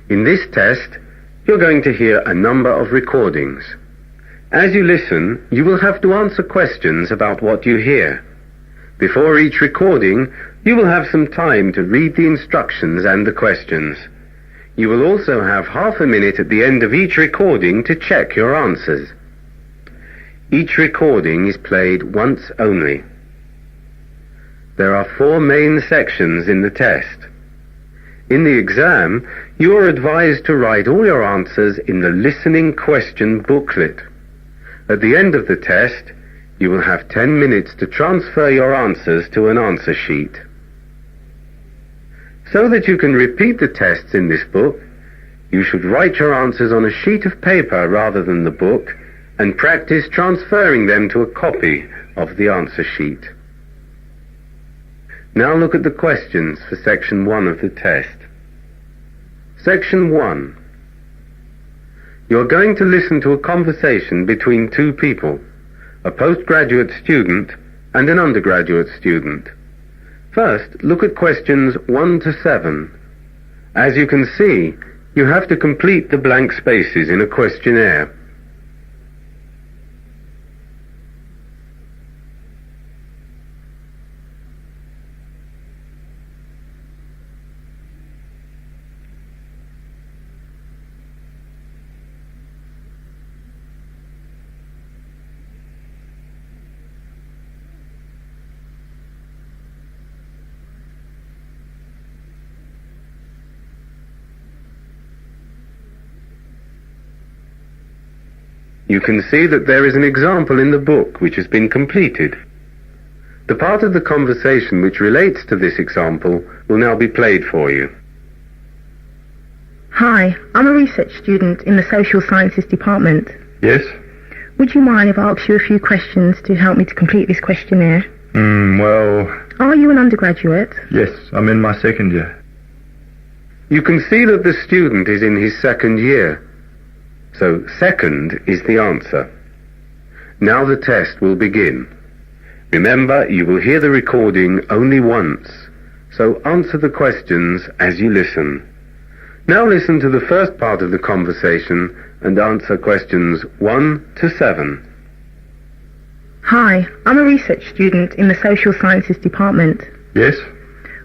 In this test, you're going to hear a number of recordings. As you listen, you will have to answer questions about what you hear. Before each recording, you will have some time to read the instructions and the questions. You will also have half a minute at the end of each recording to check your answers. Each recording is played once only. There are 4 main sections in the test. In the exam, you are advised to write all your answers in the listening question booklet. At the end of the test, you will have 10 minutes to transfer your answers to an answer sheet. So that you can repeat the tests in this book, you should write your answers on a sheet of paper rather than the book and practice transferring them to a copy of the answer sheet. Now look at the questions for Section 1 of the test. Section 1. You're going to listen to a conversation between 2 people, a postgraduate student and an undergraduate student. First, look at questions 1 to 7. As you can see, you have to complete the blank spaces in a questionnaire. You can see that there is an example in the book which has been completed. The part of the conversation which relates to this example will now be played for you. Hi, I'm a research student in the Social Sciences Department. Yes? Would you mind if I ask you a few questions to help me to complete this questionnaire? Well... Are you an undergraduate? Yes, I'm in my 2nd year. You can see that the student is in his 2nd year. So, second is the answer. Now the test will begin. Remember, you will hear the recording only once, so answer the questions as you listen. Now listen to the first part of the conversation and answer questions 1 to 7. Hi, I'm a research student in the Social Sciences Department. Yes?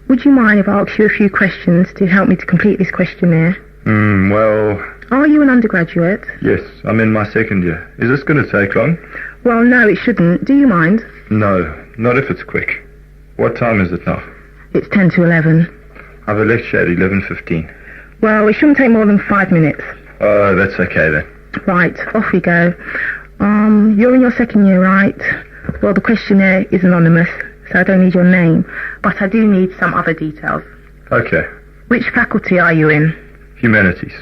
Would you mind if I ask you a few questions to help me to complete this questionnaire? Well... Are you an undergraduate? Yes, I'm in my 2nd year. Is this going to take long? Well, no, it shouldn't. Do you mind? No, not if it's quick. What time is it now? It's 10 to 11. I have a lecture at 11:15. Well, it shouldn't take more than 5 minutes. Oh, that's okay then. Right, off we go. You're in your 2nd year, right? Well, the questionnaire is anonymous, so I don't need your name, but I do need some other details. Okay. Which faculty are you in? Humanities.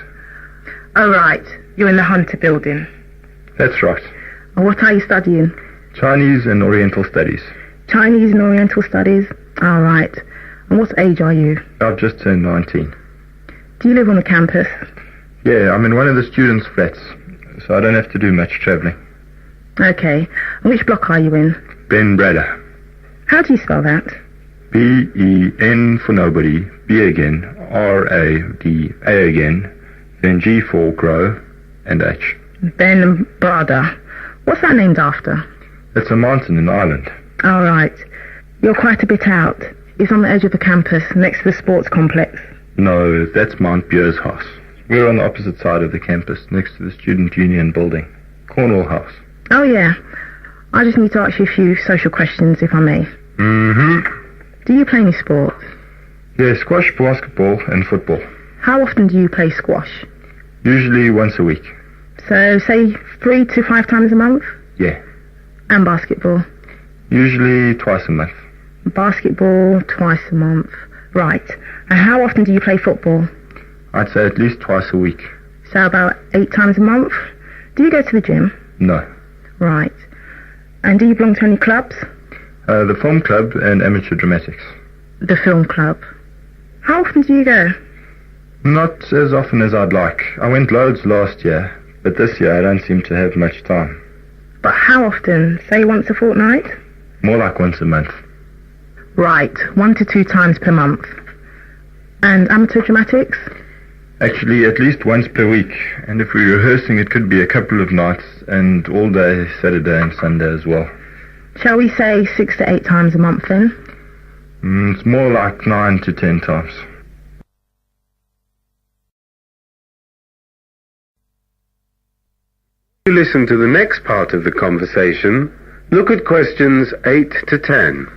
Oh, right. You're in the Hunter building. That's right. And what are you studying? Chinese and Oriental Studies. Chinese and Oriental Studies? All right. And what age are you? I've just turned 19. Do you live on the campus? Yeah, I'm in one of the students' flats, so I don't have to do much travelling. Okay. And which block are you in? Ben Bradder. How do you spell that? B-E-N for nobody, B again, R-A-D, A again, then G for grow, and H. Ben Bradder. What's that named after? It's a mountain in Ireland. All right. You're quite a bit out. It's on the edge of the campus, next to the sports complex. No, that's Mount Beer's house. We're on the opposite side of the campus, next to the Student Union building. Cornwall House. Oh, yeah. I just need to ask you a few social questions, if I may. Do you play any sports? Yeah, squash, basketball, and football. How often do you play squash? Usually once a week. So, say 3 to 5 times a month? Yeah. And basketball? Usually twice a month. Basketball, twice a month. Right. And how often do you play football? I'd say at least twice a week. So about 8 times a month? Do you go to the gym? No. Right. And do you belong to any clubs? The film club and amateur dramatics. The film club. How often do you go? Not as often as I'd like. I went loads last year, but this year I don't seem to have much time. But how often? Say once a fortnight? More like once a month. Right, 1 to 2 times per month. And amateur dramatics? Actually, at least once per week. And if we're rehearsing, it could be a couple of nights and all day, Saturday and Sunday as well. Shall we say 6 to 8 times a month then? It's more like 9 to 10 times. To listen to the next part of the conversation, look at questions 8 to 10.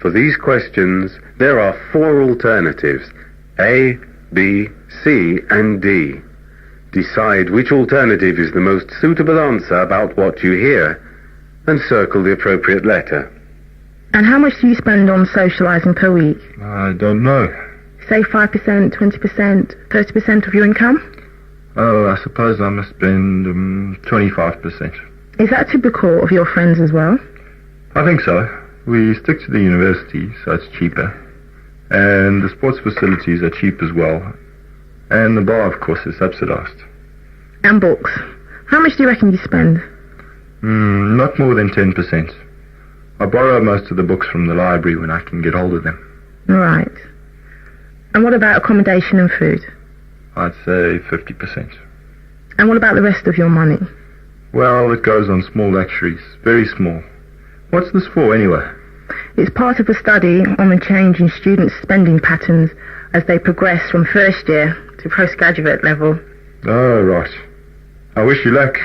For these questions, there are 4 alternatives, A, B, C, and D. Decide which alternative is the most suitable answer about what you hear, and circle the appropriate letter. And how much do you spend on socialising per week? I don't know. Say 5%, 20%, 30% of your income? Oh, I suppose I must spend 25%. Is that typical of your friends as well? I think so. We stick to the university, so it's cheaper. And the sports facilities are cheap as well. And the bar, of course, is subsidised. And books. How much do you reckon you spend? Not more than 10%. I borrow most of the books from the library when I can get hold of them. Right. And what about accommodation and food? I'd say 50%. And what about the rest of your money? Well, it goes on small luxuries. Very small. What's this for, anyway? It's part of a study on the change in students' spending patterns as they progress from first year to postgraduate level. Oh, right. I wish you luck.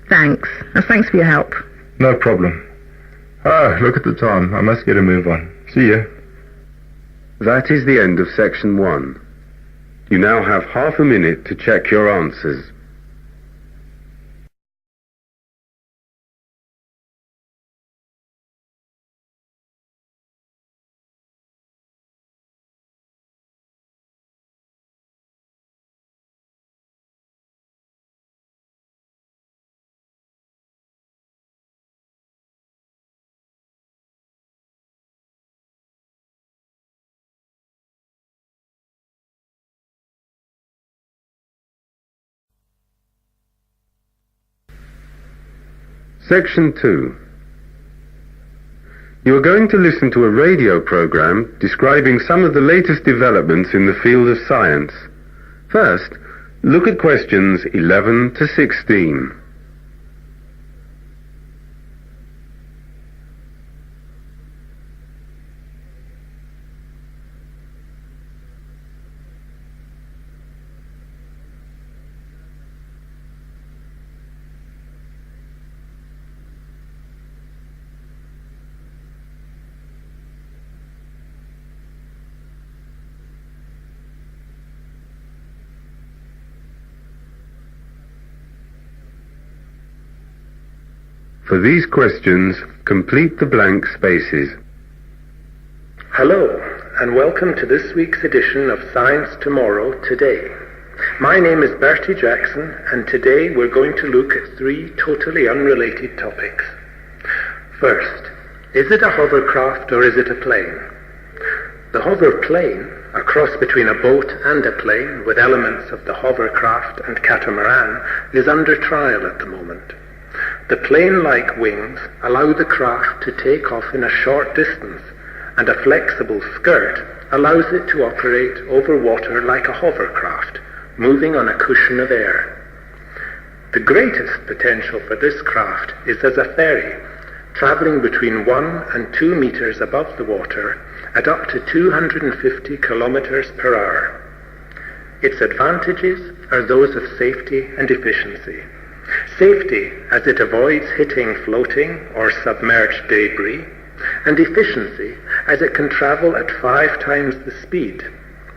Thanks. And thanks for your help. No problem. Ah, look at the time. I must get a move on. See ya. That is the end of section 1. You now have half a minute to check your answers. Section 2. You are going to listen to a radio program describing some of the latest developments in the field of science. First, look at questions 11 to 16. For these questions, complete the blank spaces. Hello, and welcome to this week's edition of Science Tomorrow Today. My name is Bertie Jackson, and today we're going to look at 3 totally unrelated topics. First, is it a hovercraft or is it a plane? The hover plane, a cross between a boat and a plane with elements of the hovercraft and catamaran, is under trial at the moment. The plane-like wings allow the craft to take off in a short distance, and a flexible skirt allows it to operate over water like a hovercraft, moving on a cushion of air. The greatest potential for this craft is as a ferry, travelling between 1 and 2 meters above the water at up to 250 kilometers per hour. Its advantages are those of safety and efficiency. Safety, as it avoids hitting floating or submerged debris, and efficiency, as it can travel at 5 times the speed,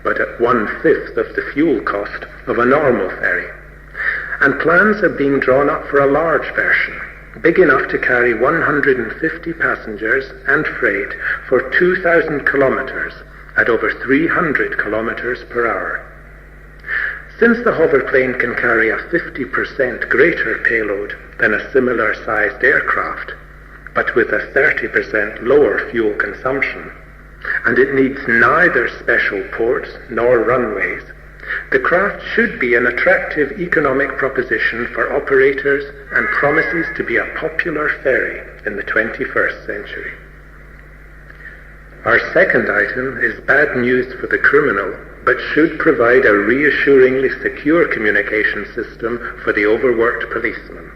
but at 1/5 of the fuel cost of a normal ferry. And plans are being drawn up for a large version, big enough to carry 150 passengers and freight for 2,000 kilometers at over 300 kilometers per hour. Since the hoverplane can carry a 50% greater payload than a similar-sized aircraft, but with a 30% lower fuel consumption, and it needs neither special ports nor runways, the craft should be an attractive economic proposition for operators and promises to be a popular ferry in the 21st century. Our second item is bad news for the criminal, but should provide a reassuringly secure communication system for the overworked policeman.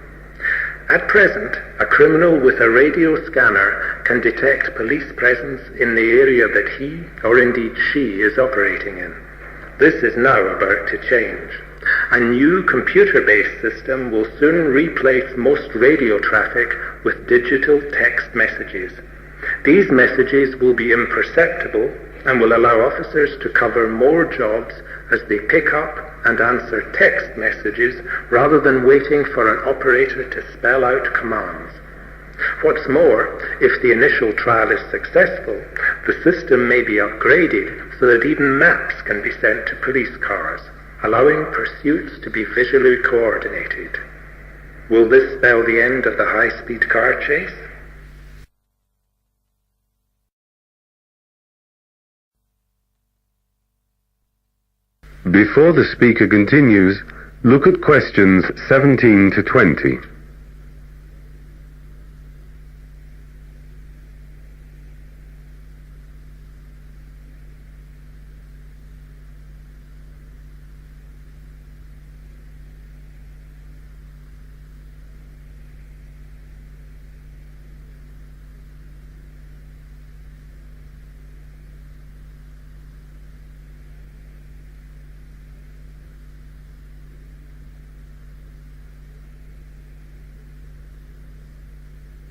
At present, a criminal with a radio scanner can detect police presence in the area that he, or indeed she, is operating in. This is now about to change. A new computer-based system will soon replace most radio traffic with digital text messages. These messages will be imperceptible and will allow officers to cover more jobs as they pick up and answer text messages rather than waiting for an operator to spell out commands. What's more, if the initial trial is successful, the system may be upgraded so that even maps can be sent to police cars, allowing pursuits to be visually coordinated. Will this spell the end of the high-speed car chase? Before the speaker continues, look at questions 17 to 20.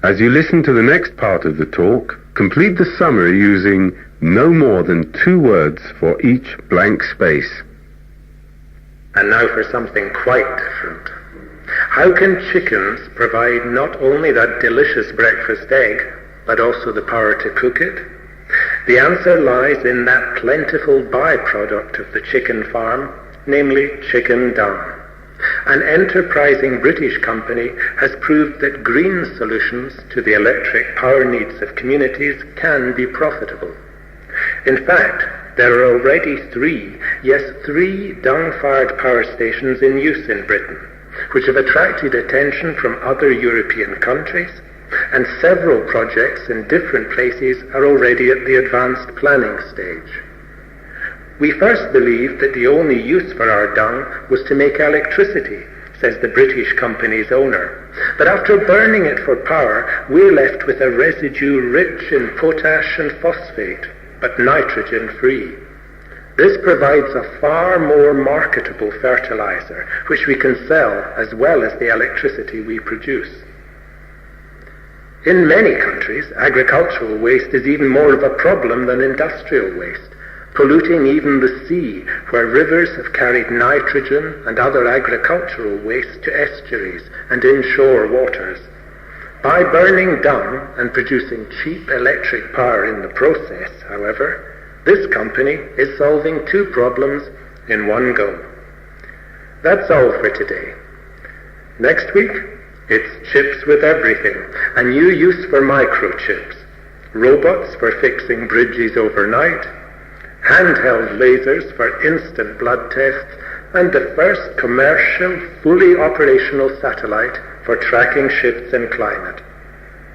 As you listen to the next part of the talk, complete the summary using no more than 2 words for each blank space. And now for something quite different. How can chickens provide not only that delicious breakfast egg, but also the power to cook it? The answer lies in that plentiful byproduct of the chicken farm, namely chicken dung. An enterprising British company has proved that green solutions to the electric power needs of communities can be profitable. In fact, there are already 3 dung-fired power stations in use in Britain, which have attracted attention from other European countries, and several projects in different places are already at the advanced planning stage. We first believed that the only use for our dung was to make electricity, says the British company's owner. But after burning it for power, we're left with a residue rich in potash and phosphate, but nitrogen-free. This provides a far more marketable fertilizer, which we can sell as well as the electricity we produce. In many countries, agricultural waste is even more of a problem than industrial waste, polluting even the sea, where rivers have carried nitrogen and other agricultural waste to estuaries and inshore waters. By burning dung and producing cheap electric power in the process, however, this company is solving 2 problems in one go. That's all for today. Next week, it's chips with everything, a new use for microchips, robots for fixing bridges overnight, handheld lasers for instant blood tests, and the first commercial, fully operational satellite for tracking shifts in climate.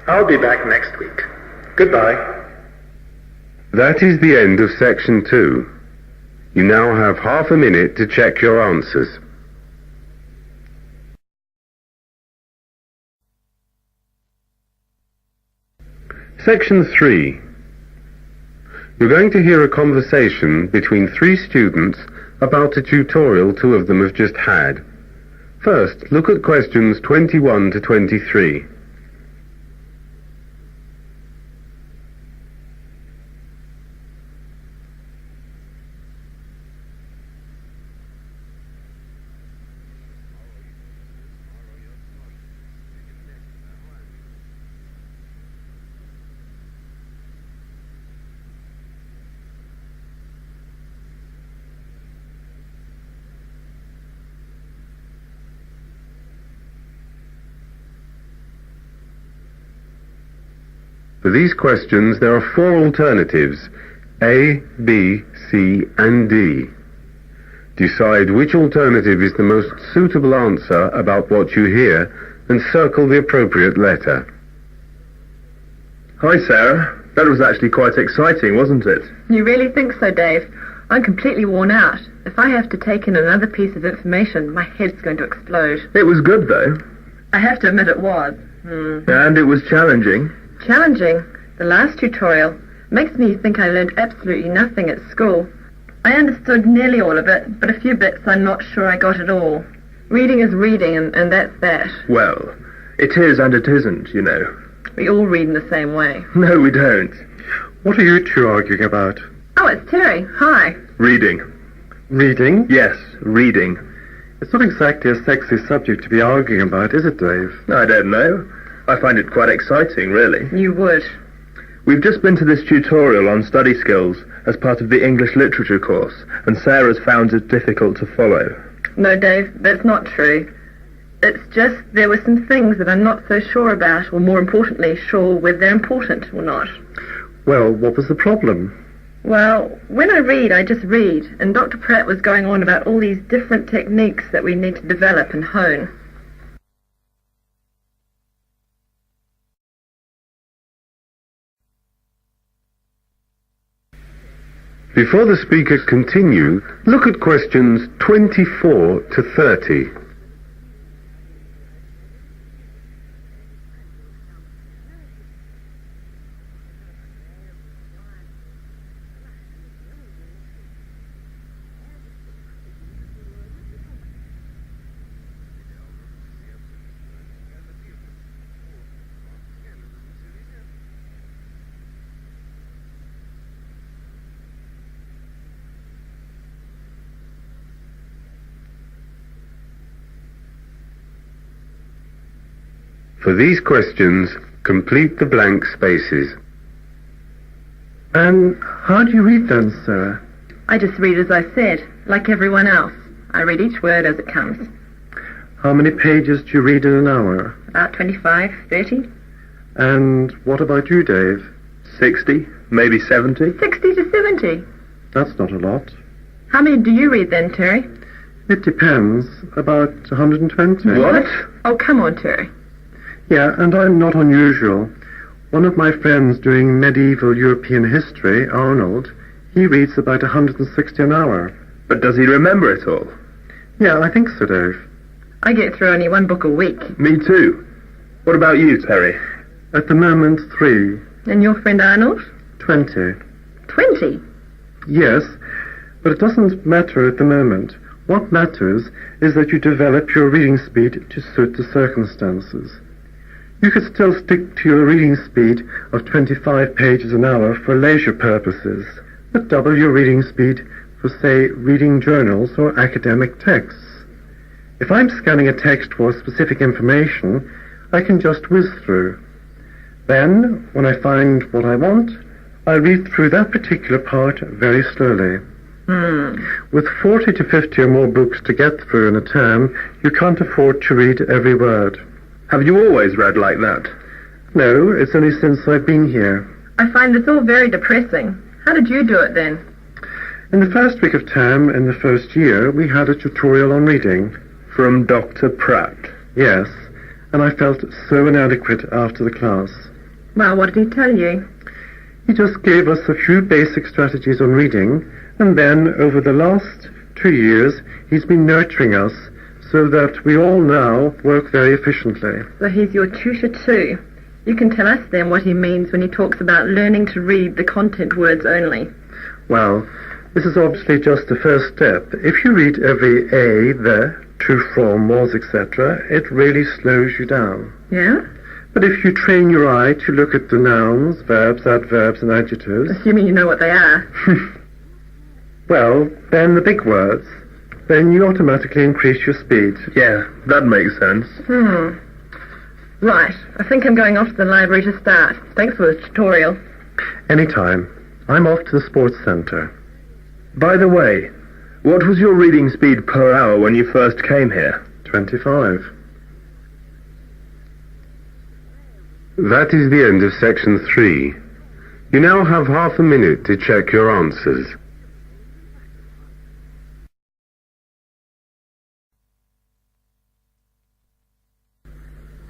I'll be back next week. Goodbye. That is the end of section 2. You now have half a minute to check your answers. Section 3. You're going to hear a conversation between 3 students about a tutorial 2 of them have just had. First, look at questions 21 to 23. For these questions, there are 4 alternatives: A, B, C, and D. Decide which alternative is the most suitable answer about what you hear and circle the appropriate letter. Hi, Sarah. That was actually quite exciting, wasn't it? You really think so, Dave? I'm completely worn out. If I have to take in another piece of information, my head's going to explode. It was good, though. I have to admit it was. And it was challenging. Challenging? The last tutorial makes me think I learned absolutely nothing at school. I understood nearly all of it, but a few bits I'm not sure I got at all. Reading is reading, and that's that. Well, it is and it isn't, you know. We all read in the same way. No, we don't. What are you two arguing about? Oh, it's Terry. Hi. Reading. Reading? Yes, reading. It's not exactly a sexy subject to be arguing about, is it, Dave? I don't know. I find it quite exciting, really. You would. We've just been to this tutorial on study skills as part of the English literature course, and Sarah's found it difficult to follow. No, Dave, that's not true. It's just there were some things that I'm not so sure about, or more importantly, sure whether they're important or not. Well, what was the problem? Well, when I read, I just read, and Dr. Pratt was going on about all these different techniques that we need to develop and hone. Before the speaker continue, look at questions 24 to 30. For these questions, complete the blank spaces. And how do you read them, Sarah? I just read as I said, like everyone else. I read each word as it comes. How many pages do you read in an hour? About 25, 30. And what about you, Dave? 60? Maybe 70? 60 to 70. That's not a lot. How many do you read then, Terry? It depends. About 120. What? Oh, come on, Terry. Yeah, and I'm not unusual. One of my friends doing medieval European history, Arnold, he reads about 160 an hour. But does he remember it all? Yeah, I think so, Dave. I get through only 1 book a week. Me too. What about you, Terry? At the moment, 3. And your friend Arnold? 20. 20? Yes, but it doesn't matter at the moment. What matters is that you develop your reading speed to suit the circumstances. You could still stick to your reading speed of 25 pages an hour for leisure purposes, but double your reading speed for, say, reading journals or academic texts. If I'm scanning a text for specific information, I can just whiz through. Then, when I find what I want, I read through that particular part very slowly. With 40 to 50 or more books to get through in a term, you can't afford to read every word. Have you always read like that? No, it's only since I've been here. I find this all very depressing. How did you do it then? In the first week of term, in the first year, we had a tutorial on reading. From Dr. Pratt? Yes, and I felt so inadequate after the class. Well, what did he tell you? He just gave us a few basic strategies on reading, and then, over the last 2 years, he's been nurturing us so that we all now work very efficiently. So he's your tutor too. You can tell us then what he means when he talks about learning to read the content words only. Well, this is obviously just the first step. If you read every a, the, to, from, was, etc., it really slows you down. Yeah? But if you train your eye to look at the nouns, verbs, adverbs, and adjectives... Assuming you know what they are. Well, then the big words. Then you automatically increase your speed. Yeah, that makes sense. Right. I think I'm going off to the library to start. Thanks for the tutorial. Anytime. I'm off to the sports centre. By the way, what was your reading speed per hour when you first came here? 25. That is the end of section 3. You now have half a minute to check your answers.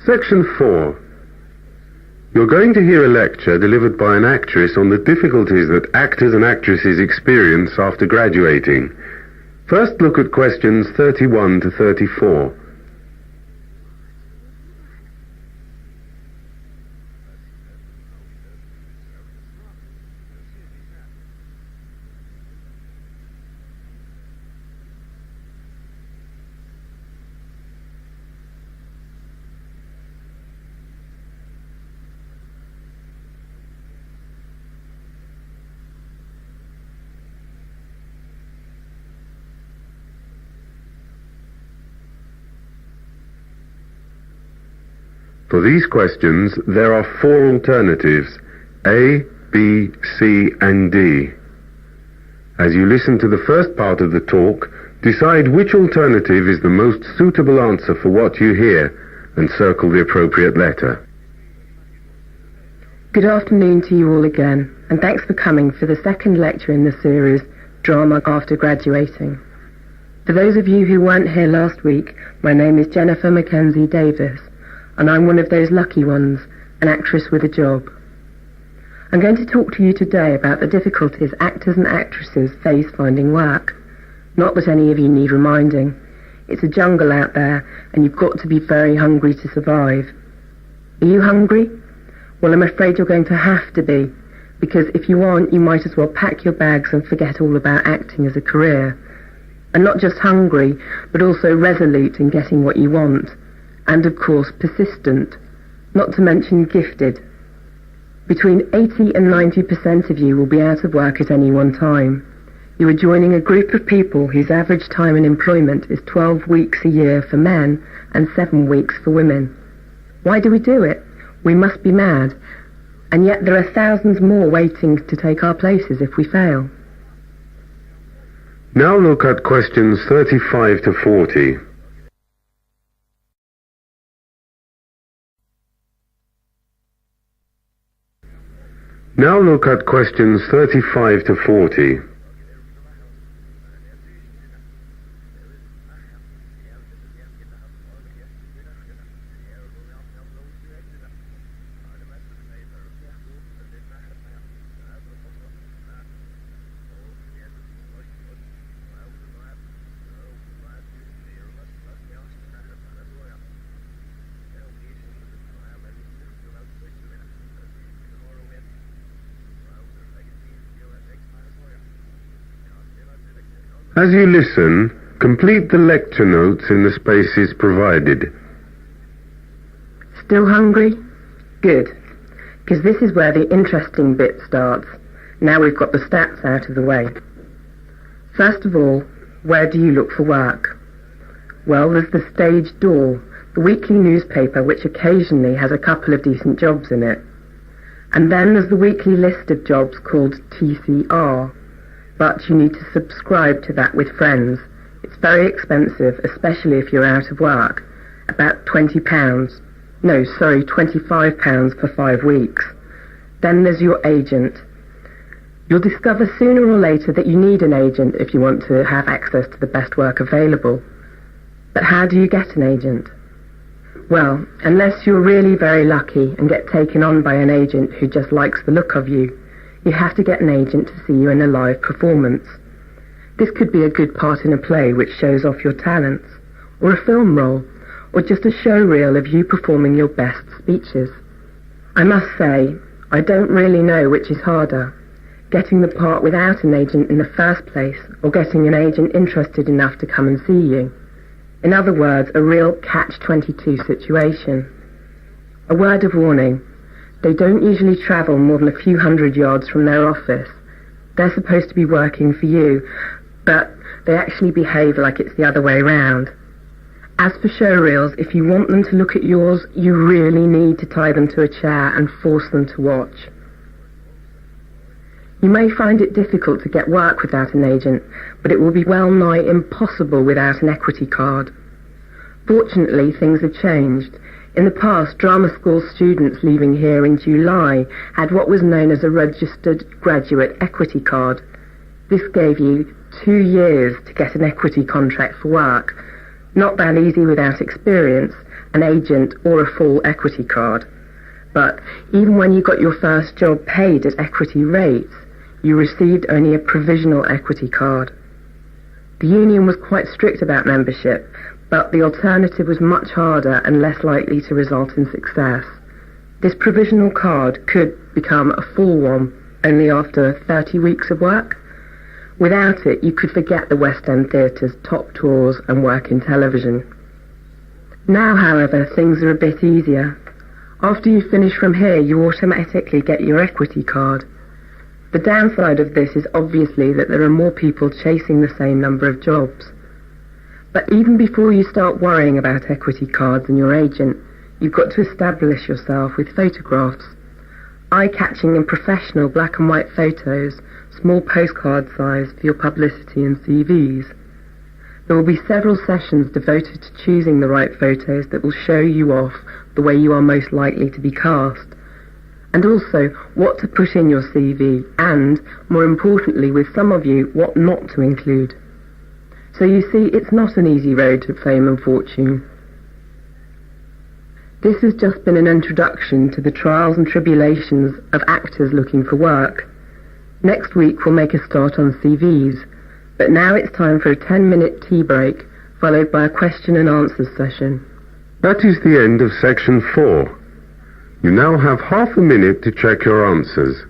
Section 4. You're going to hear a lecture delivered by an actress on the difficulties that actors and actresses experience after graduating. First, look at questions 31 to 34. For these questions, there are 4 alternatives, A, B, C, and D. As you listen to the first part of the talk, decide which alternative is the most suitable answer for what you hear, and circle the appropriate letter. Good afternoon to you all again, and thanks for coming for the second lecture in the series, Drama After Graduating. For those of you who weren't here last week, my name is Jennifer Mackenzie Davis, and I'm one of those lucky ones, an actress with a job. I'm going to talk to you today about the difficulties actors and actresses face finding work. Not that any of you need reminding. It's a jungle out there, and you've got to be very hungry to survive. Are you hungry? Well, I'm afraid you're going to have to be, because if you aren't, you might as well pack your bags and forget all about acting as a career. And not just hungry, but also resolute in getting what you want. And of course persistent, not to mention gifted. Between 80 and 90% of you will be out of work at any one time. You are joining a group of people whose average time in employment is 12 weeks a year for men and 7 weeks for women. Why do we do it? We must be mad. And yet there are thousands more waiting to take our places if we fail. Now look at questions 35 to 40. Now look at questions 35 to 40. As you listen, complete the lecture notes in the spaces provided. Still hungry? Good, because this is where the interesting bit starts. Now we've got the stats out of the way. First of all, where do you look for work? Well, there's the Stage Door, the weekly newspaper which occasionally has a couple of decent jobs in it. And then there's the weekly list of jobs called TCR. But you need to subscribe to that with friends. It's very expensive, especially if you're out of work. About £25 for 5 weeks. Then there's your agent. You'll discover sooner or later that you need an agent if you want to have access to the best work available. But how do you get an agent? Well, unless you're really very lucky and get taken on by an agent who just likes the look of you, you have to get an agent to see you in a live performance. This could be a good part in a play which shows off your talents, or a film role, or just a show reel of you performing your best speeches. I must say, I don't really know which is harder, getting the part without an agent in the first place, or getting an agent interested enough to come and see you. In other words, a real catch-22 situation. A word of warning. They don't usually travel more than a few hundred yards from their office. They're supposed to be working for you, but they actually behave like it's the other way round. As for showreels, if you want them to look at yours, you really need to tie them to a chair and force them to watch. You may find it difficult to get work without an agent, but it will be well nigh impossible without an equity card. Fortunately, things have changed. In the past, drama school students leaving here in July had what was known as a registered graduate equity card. This gave you 2 years to get an equity contract for work. Not that easy without experience, an agent or a full equity card. But even when you got your first job paid at equity rates, you received only a provisional equity card. The union was quite strict about membership, but the alternative was much harder and less likely to result in success. This provisional card could become a full one only after 30 weeks of work. Without it, you could forget the West End Theatre's top tours and work in television. Now, however, things are a bit easier. After you finish from here, you automatically get your equity card. The downside of this is obviously that there are more people chasing the same number of jobs. But even before you start worrying about equity cards and your agent, you've got to establish yourself with photographs. Eye-catching and professional black and white photos, small postcard size for your publicity and CVs. There will be several sessions devoted to choosing the right photos that will show you off the way you are most likely to be cast. And also what to put in your CV and, more importantly with some of you, what not to include. So you see, it's not an easy road to fame and fortune. This has just been an introduction to the trials and tribulations of actors looking for work. Next week we'll make a start on CVs, but now it's time for a 10-minute tea break, followed by a question and answers session. That is the end of section 4. You now have half a minute to check your answers.